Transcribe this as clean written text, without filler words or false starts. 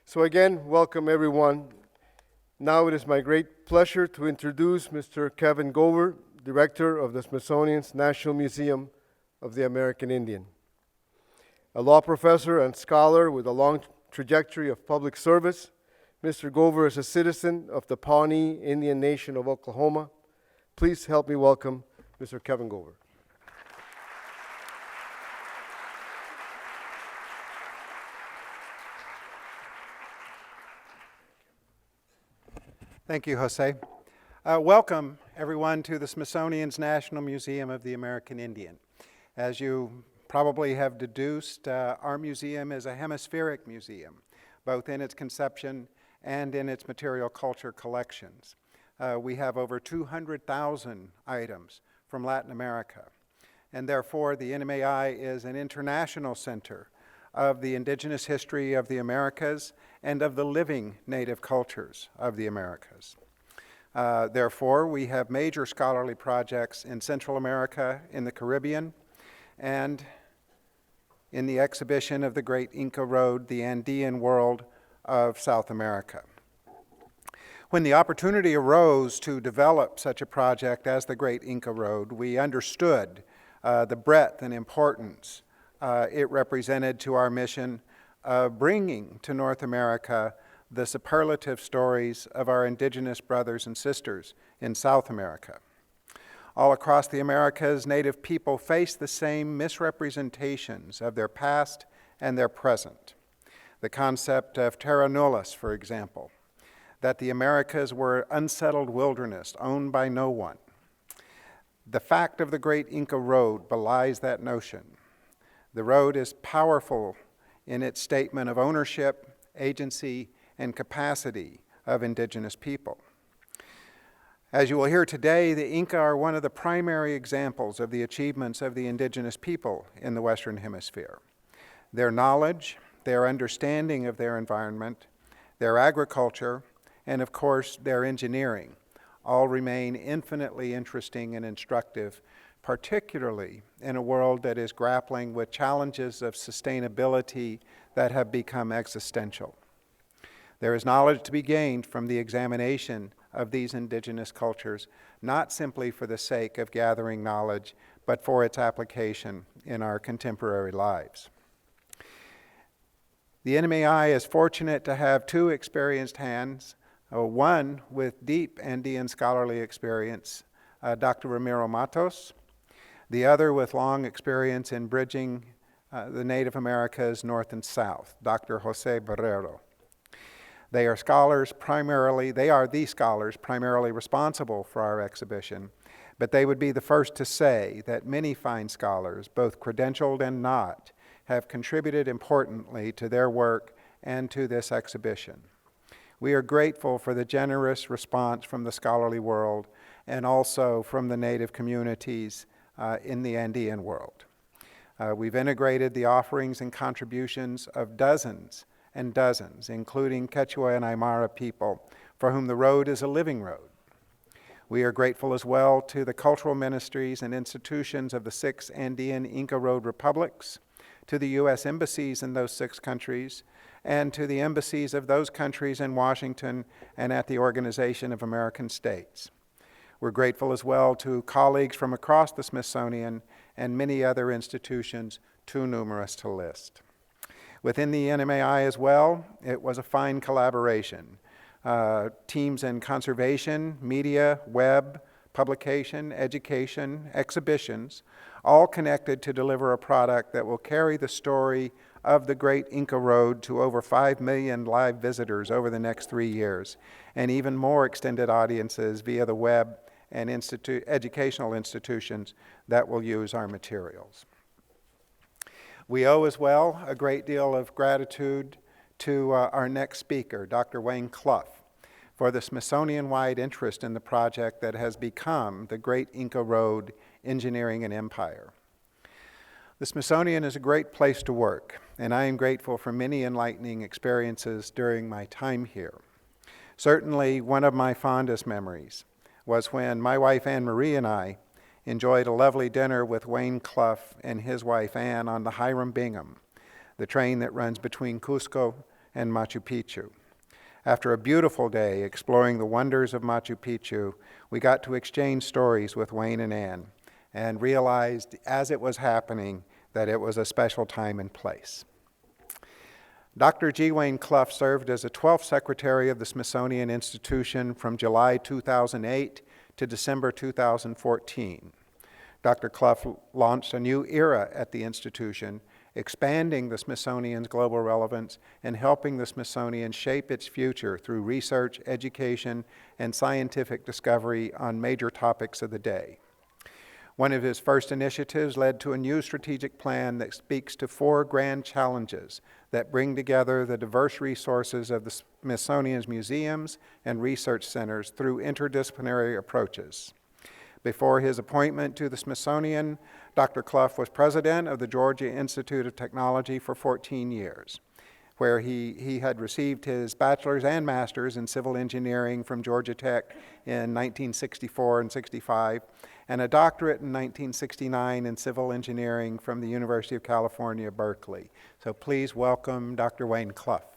So again, welcome everyone. Now it is my great pleasure to introduce Mr. Kevin Gover, Director of the Smithsonian's National Museum of the American Indian. A law professor and scholar with a long trajectory of public service, Mr. Gover is a citizen of the Pawnee Indian Nation of Oklahoma. Please help me welcome Mr. Kevin Gover. Thank you, Jose. Welcome, everyone, to the Smithsonian's National Museum of the American Indian. As you probably have deduced, our museum is a hemispheric museum, both in its conception and in its material culture collections. We have over 200,000 items from Latin America, and therefore the NMAI is an international center of the indigenous history of the Americas and of the living native cultures of the Americas. Therefore, we have major scholarly projects in Central America, in the Caribbean, and in the exhibition of the Great Inka Road, the Andean world of South America. When the opportunity arose to develop such a project as the Great Inka Road, we understood the breadth and importance it represented to our mission of bringing to North America the superlative stories of our indigenous brothers and sisters in South America. All across the Americas, Native people face the same misrepresentations of their past and their present. The concept of terra nullius, for example, that the Americas were unsettled wilderness owned by no one. The fact of the Great Inka Road belies that notion. The road is powerful in its statement of ownership, agency, and capacity of indigenous people. As you will hear today, the Inca are one of the primary examples of the achievements of the indigenous people in the Western Hemisphere. Their knowledge, their understanding of their environment, their agriculture, and of course their engineering all remain infinitely interesting and instructive, particularly in a world that is grappling with challenges of sustainability that have become existential. There is knowledge to be gained from the examination of these indigenous cultures, not simply for the sake of gathering knowledge, but for its application in our contemporary lives. The NMAI is fortunate to have two experienced hands, one with deep Andean scholarly experience, Dr. Ramiro Matos, the other with long experience in bridging the Native Americas north and south, Dr. Jose Barrero. They are the scholars primarily responsible for our exhibition, but they would be the first to say that many fine scholars, both credentialed and not, have contributed importantly to their work and to this exhibition. We are grateful for the generous response from the scholarly world and also from the Native communities in the Andean world. We've integrated the offerings and contributions of dozens and dozens, including Quechua and Aymara people, for whom the road is a living road. We are grateful as well to the cultural ministries and institutions of the 6 Andean Inka Road republics, to the U.S. embassies in those 6 countries, and to the embassies of those countries in Washington and at the Organization of American States. We're grateful as well to colleagues from across the Smithsonian and many other institutions, too numerous to list. Within the NMAI as well, it was a fine collaboration. Teams in conservation, media, web, publication, education, exhibitions, all connected to deliver a product that will carry the story of the Great Inka Road to over 5 million live visitors over the next 3 years, and even more extended audiences via the web and educational institutions that will use our materials. We owe as well a great deal of gratitude to our next speaker, Dr. Wayne Clough, for the Smithsonian-wide interest in the project that has become the Great Inka Road Engineering and Empire. The Smithsonian is a great place to work, and I am grateful for many enlightening experiences during my time here. Certainly, one of my fondest memories was when my wife Anne Marie and I enjoyed a lovely dinner with Wayne Clough and his wife Anne on the Hiram Bingham, the train that runs between Cusco and Machu Picchu. After a beautiful day exploring the wonders of Machu Picchu, we got to exchange stories with Wayne and Ann and realized as it was happening that it was a special time and place. Dr. G. Wayne Clough served as the 12th Secretary of the Smithsonian Institution from July 2008 to December 2014. Dr. Clough launched a new era at the institution, expanding the Smithsonian's global relevance and helping the Smithsonian shape its future through research, education, and scientific discovery on major topics of the day. One of his first initiatives led to a new strategic plan that speaks to 4 grand challenges that bring together the diverse resources of the Smithsonian's museums and research centers through interdisciplinary approaches. Before his appointment to the Smithsonian, Dr. Clough was president of the Georgia Institute of Technology for 14 years, where he had received his bachelor's and master's in civil engineering from Georgia Tech in 1964 and 65, and a doctorate in 1969 in civil engineering from the University of California, Berkeley. So please welcome Dr. Wayne Clough.